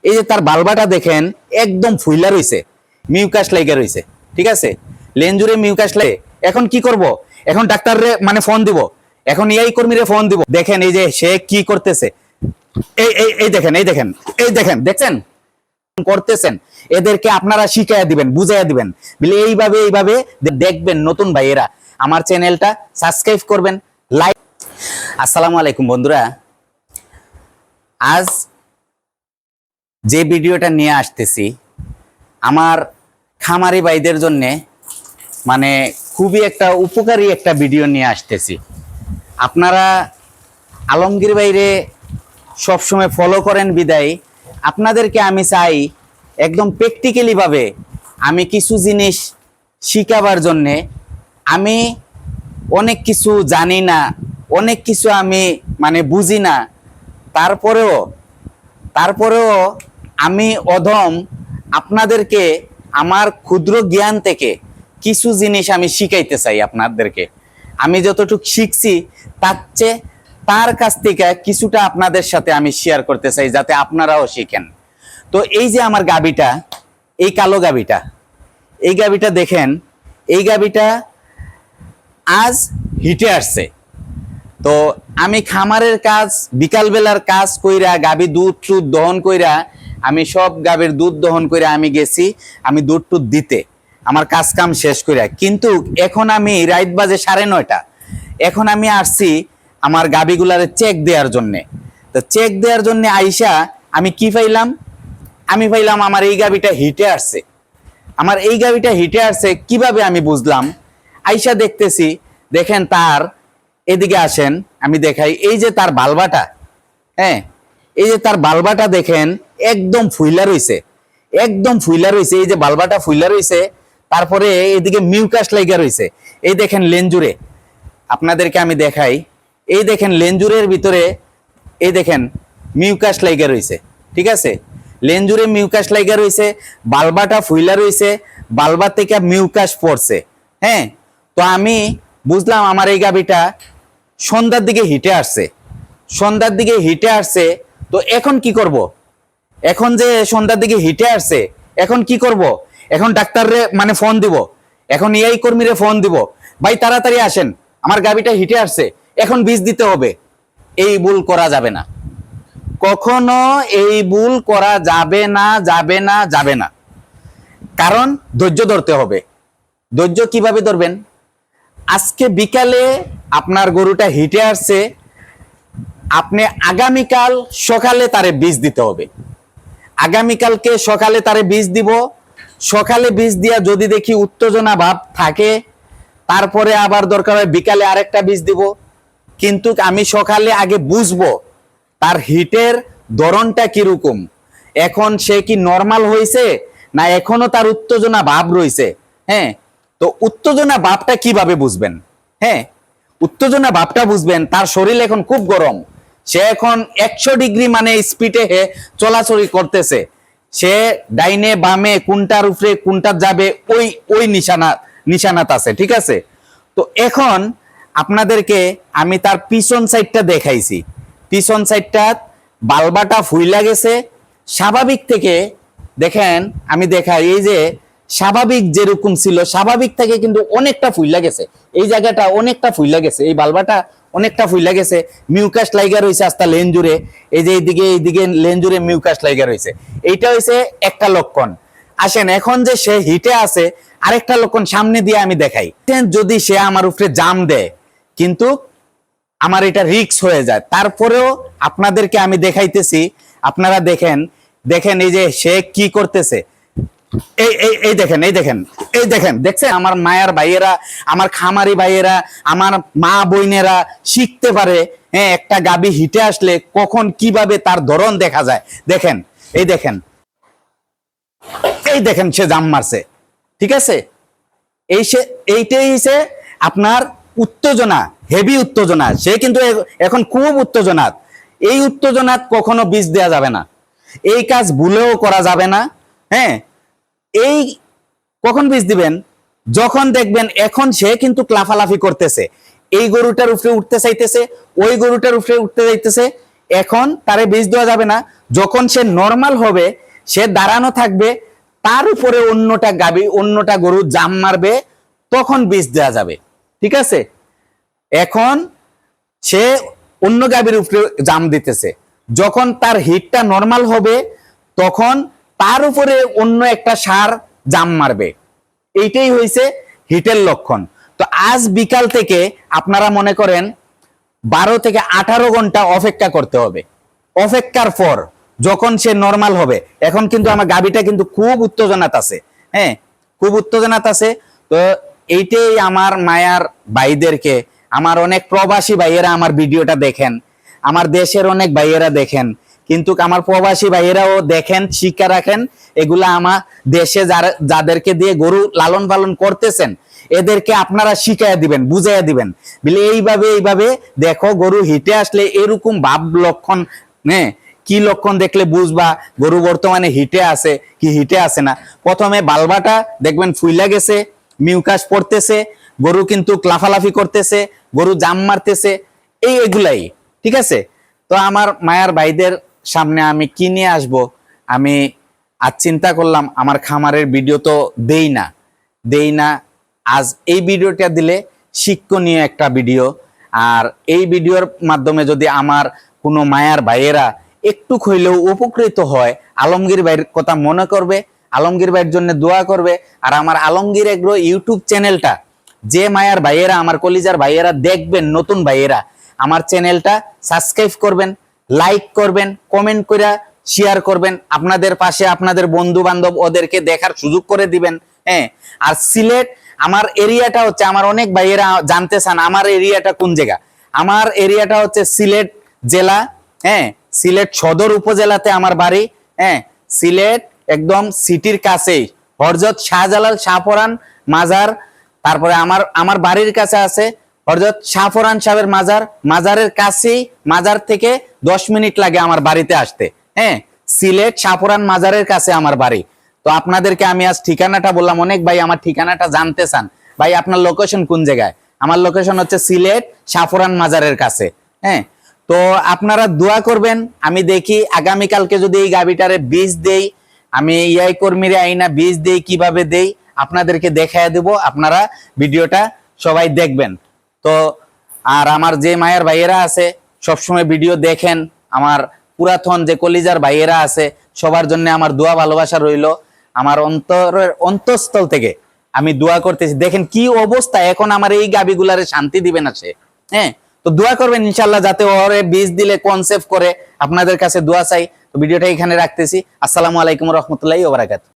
এই যে তার বালবাটা দেখেন একদম ফুইলা রইছে, মিউকাস লাইগা রইছে। ঠিক আছে, লেঞ্জুরে মিউকাস লাগে। এখন কি করব? এখন ডাক্তাররে মানে ফোন দিব, এখন এই কর্মীরে ফোন দিব। দেখেন এই যে সে কি করতেছে, এই এই এই দেখেন এই দেখেন এই দেখেন, দেখছেন করতেছেন। এদেরকে আপনারা শিখাইয়া দিবেন, বুঝাইয়া দিবেন, বলে এইভাবে এইভাবে দেখবেন। নতুন ভাইয়েরা আমার চ্যানেলটা সাবস্ক্রাইব করবেন, লাইক। আসসালামু আলাইকুম বন্ধুরা, আজ যে ভিডিওটা নিয়ে আসতেছি আমার খামারি ভাইদের জন্য, মানে খুবই একটা উপকারী একটা ভিডিও নিয়ে আসতেছি। আপনারা আলমগীর ভাইরে সবসময় ফলো করেন বিদায় আপনাদেরকে আমি চাই একদম প্র্যাকটিক্যালি ভাবে আমি কিছু জিনিস শিখাবার জন্যে। আমি অনেক কিছু জানি না, অনেক কিছু আমি মানে বুঝি না, তারপরেও আমি অধম আপনাদেরকে আমার ক্ষুদ্র জ্ঞান থেকে কিছু জিনিস আমি শিখাইতে চাই আপনাদেরকে। আমি যতটুকু শিখছি তার কাছ থেকে কিছুটা আপনাদের সাথে আমি শেয়ার করতে চাই, যাতে আপনারাও শিখেন। তো এই যে আমার গাবিটা, এই কালো গাবিটা, এই গাবিটা দেখেন, এই গাবিটা আজ হিটে আসছে। তো আমি খামারের কাজ, বিকালবেলার কাজ কইরা, গাবি দুধ টুধ দহন কইরা, আমি সব গাবির দুধ দহন কইরা আমি গেছি আমি দুধ টুধ দিতে, আমার কাজ কাম শেষ কইরা। কিন্তু এখন আমি রাত বাজে 9:30, এখন আমি আসছি আমার গাবিগুলারে চেক দেওয়ার জন্যে। তো চেক দেওয়ার জন্য আইসা আমি কি পাইলাম? আমি পাইলাম আমার এই গাবিটা হিটে আসছে। আমার এই গাবিটা হিটে আসছে কিভাবে আমি বুঝলাম? আইসা দেখতেছি, দেখেন তার, এদিকে আসেন আমি দেখাই, এই যে তার বালবাটা, হ্যাঁ, এই যে তার বালবাটা দেখেন একদম ফুইলা রইছে, একদম ফুইলা রইছে। এই যে বালবাটা ফুইলা রইছে, তারপরে এদিকে মিউকাস লাইগা রইছে। এই দেখেন লেঞ্জুরে, আপনাদেরকে আমি দেখাই, এই দেখেন লেঞ্জুরের ভিতরে এই দেখেন মিউকাস লাইগা রইছে। ঠিক আছে, লেঞ্জুরে মিউকাস লাইগা রইছে, বালবাটা ফুইলা রইছে, বালবা থেকে মিউকাস পড়ছে। হ্যাঁ, তো আমি বুঝলাম আমার এই গাবিটা সন্ধ্যার দিকে হিটে আসছে, সন্ধ্যার দিকে হিটে আসছে। তো এখন কি করব? এখন যে সন্ধ্যার দিকে হিটে আসছে, এখন কি করব? এখন ডাক্তাররে মানে ফোন দিব, এখন এই কর্মীরে ফোন দিব, ভাই তাড়াতাড়ি আসেন, আমার গাবিটা হিটে আসছে, এখন বীজ দিতে হবে। এই ভুল করা যাবে না, কখনো এই ভুল করা যাবে না, যাবে না, যাবে না। কারণ ধৈর্য ধরতে হবে। ধৈর্য কিভাবে ধরবেন? আজকে বিকালে আপনার গরুটা হিটে আসছে, আপনি আগামীকাল সকালে তারে বীজ দিতে হবে। আগামীকালকে সকালে তারে বীজ দিব, সকালে বীজ দিয়া যদি দেখি উত্তেজনা ভাব থাকে, তারপরে আবার দরকার হয় বিকালে আরেকটা বীজ দিব। কিন্তু আমি সকালে আগে বুঝবো তার হিটের ধরনটা কিরকম, এখন সে কি নর্মাল হয়েছে না এখনো তার উত্তেজনা ভাব রয়েছে। হ্যাঁ, তো উত্তেজনা ভাবটা কিভাবে বুঝবেন? হ্যাঁ, উত্তেজনা ভাবটা বুঝবেন, তার শরীর এখন খুব গরম, সে এখন 100 ডিগ্রি মানে স্পিডে চলাচল করতেছে, সে ডাইনে বামে কোনটার উপরে কোনটা যাবে ওই ওই নিশানাত আছে। ঠিক আছে, তো এখন আপনাদেরকে আমি তার পিছন সাইডটা দেখাইছি, পিছন সাইডটা বালবাটা ফুইলা গেছে স্বাভাবিক থেকে। দেখেন আমি দেখাই, এই যে স্বাভাবিক যেরকম ছিল স্বাভাবিক থেকে কিন্তু অনেকটা ফুইলা গেছে, এই জায়গাটা অনেকটা ফুইলা গেছে, এই বালবাটা অনেকটা ফুইলা গেছে, মিউকাস লাইগা রয়েছে আস্তা লেঞ্জুরে, এই যে এইদিকে লেঞ্জুরে মিউকাস লাইগা রয়েছে। এইটা হইছে একটা লক্ষণ। আসেন এখন যে সে হিটে আছে আরেকটা লক্ষণ সামনে দিয়ে আমি দেখাই। যদি সে আমার উপরে জাম দেয় কিন্তু আমার এটা রিস্ক হয়ে যায়, তারপরেও আপনাদেরকে আমি দেখাইতেছি। আপনারা দেখেন, দেখেন এই যে সে কি করতেছে, এই এই এই দেখেন এই দেখেন এই দেখেন, দেখছেন? আমার মায়ের ভাইয়েরা, আমার খামারি ভাইয়েরা, আমার মা বোনেরা শিখতে পারে। হ্যাঁ, একটা গাবি হিটে আসলে কখন কিভাবে তার ধরন দেখা যায়। দেখেন, এই দেখেন, এই দেখেন সে জাম মারছে। ঠিক আছে, এইটাই হচ্ছে আপনার উত্তেজনা, হেভি উত্তেজনা। সে কিন্তু এখন খুব উত্তেজনাত। এই উত্তেজনাত কখনো বীজ দেওয়া যাবে না, এই কাজ ভুলেও করা যাবে না। হ্যাঁ, এই কখন বীজ দিবেন? যখন দেখবেন এখন সে কিন্তু লাফালাফি করতেছে, এই গরুটার উপরে উঠতে চাইতেছে, ওই গরুটার উপরে উঠতে চাইতেছে, এখন তারে বীজ দেওয়া যাবে না। যখন সে নর্মাল হবে, সে দাঁড়ানো থাকবে, তার উপরে অন্যটা গরু জাম মারবে, তখন বীজ দেওয়া যাবে। ঠিক আছে? এখন সে অন্য গাভীর উপরে জাম দিতেছে, যখন তার হিটটা নর্মাল হবে তখন তার উপরে অন্য একটা ষাঁড় জাম মারবে। এইটাই হয়েছে হিটের লক্ষণ। তো আজ বিকাল থেকে আপনারা মনে করেন 12 থেকে 18 ঘন্টা অপেক্ষা করতে হবে। অপেক্ষার পর যখন সে নর্মাল হবে, এখন কিন্তু আমার গাভীটা কিন্তু খুব উত্তেজনাতে আছে, হ্যাঁ, খুব উত্তেজনাতে আছে। তো এইটাই আমার মায়ার ভাইদেরকে, আমার অনেক প্রবাসী ভাইয়েরা আমার ভিডিওটা দেখেন, আমার দেশের অনেক ভাইয়েরা দেখেন, কিন্তু আমার প্রবাসী ভাইয়েরাও দেখেন, শিক্ষা রাখেন। এগুলা আমার দেশে যাদেরকে দিয়ে গরু লালন পালন করতেছেন, এদেরকে আপনারা শিখাইয়া দিবেন, বুঝাইয়া দিবেন, বলে এইভাবে দেখো, গরু হিটে আসলে এরকম ভাব লক্ষণ, হ্যাঁ, কি লক্ষণ দেখলে বুঝবা গরু বর্তমানে হিটে আছে কি হিটে আছে না। প্রথমে বালবাটা দেখবেন ফুইলা গেছে, মিউকাস পড়তেছে, গরু কিন্তু লাফালাফি করতেছে, গরু জাম মারতেছে, এগুলাই। ঠিক আছে? তো আমার মায়ার ভাইদের সামনে আমি কি নিয়ে আসবো, আমি আজ চিন্তা করলাম আমার খামারের ভিডিও তো দেই না, আজ এই ভিডিওটা দিলে শিক্ষণীয় একটা ভিডিও। আর এই ভিডিওর মাধ্যমে যদি আমার কোনো মায়ার ভাইয়েরা একটু হইলেও উপকৃত হয়, আলমগীর ভাইয়ের কথা মনে করবে, আলমগীর ভাইয়ের জন্য দোয়া করবে। আর আমার আলমগীর এগ্রো ইউটিউব চ্যানেলটা যে মায়ার ভাইয়েরা, আমার কলিজার ভাইয়েরা দেখবেন, নতুন ভাইয়েরা, আমার চ্যানেলটা সাবস্ক্রাইব করবেন, লাইক করবেন, কমেন্ট করে শেয়ার করবেন, আপনাদের পাশে আপনাদের বন্ধু বান্ধব ওদেরকে দেখার সুযোগ করে দিবেন। হ্যাঁ, আর সিলেট আমার এরিয়াটা হচ্ছে, আমার অনেক ভাইয়েরা জানতে চান আমার এরিয়াটা কোন জায়গা। আমার এরিয়াটা হচ্ছে সিলেট জেলা, হ্যাঁ, সিলেট সদর উপজেলাতে আমার বাড়ি। হ্যাঁ, সিলেট একদম সিটির কাছেই হযরত শাহজালাল শাহপরান মাজার, তারপরে আমার বাড়ির কাছে আছে হযরত শাহপরান সাহেবের মাজার, মাজারের কাছেই, মাজার থেকে 10 মিনিট লাগে আমার বাড়িতে আসতে। হ্যাঁ, সিলেট শাহপরান মাজারের কাছে আমার বাড়ি। তো আপনাদেরকে আমি আজ ঠিকানাটা বললাম, অনেক ভাই আমার ঠিকানাটা জানতে চান, ভাই আপনার লোকেশন কোন জায়গায়। আমার লোকেশন হচ্ছে সিলেট শাহপরান মাজারের কাছে। হ্যাঁ, তো আপনারা দোয়া করবেন, আমি দেখি আগামীকালকে যদি এই গাভীটারে বীজ দেই, আমি ইয়াই কর্মীরে আইনা বীজ দেই, কিভাবে দেই আপনাদেরকে দেখায় দেব, আপনারা ভিডিওটা সবাই দেখবেন। তো আর আমার যে মায়ের ভাইয়েরা আছে সবসময় ভিডিও দেখেন, আমার পুরাতন যে কলিজার ভাইয়েরা আছে, সবার জন্য আমার দোয়া ভালোবাসা রইল। আমার অন্তঃস্থল থেকে আমি দোয়া করতেছি। দেখেন কি অবস্থা, এখন আমার এই গাভীগুলারে শান্তি দিবে না সে। হ্যাঁ, তো দোয়া করবেন ইনশাল্লাহ, যাতে ওরে বীজ দিলে কনসেপ্ট করে। আপনাদের কাছে দোয়া চাই। তো ভিডিওটা এখানে রাখতেছি। আসসালামু আলাইকুম রহমতুল্লাহি ওয়া বারাকাতুহু।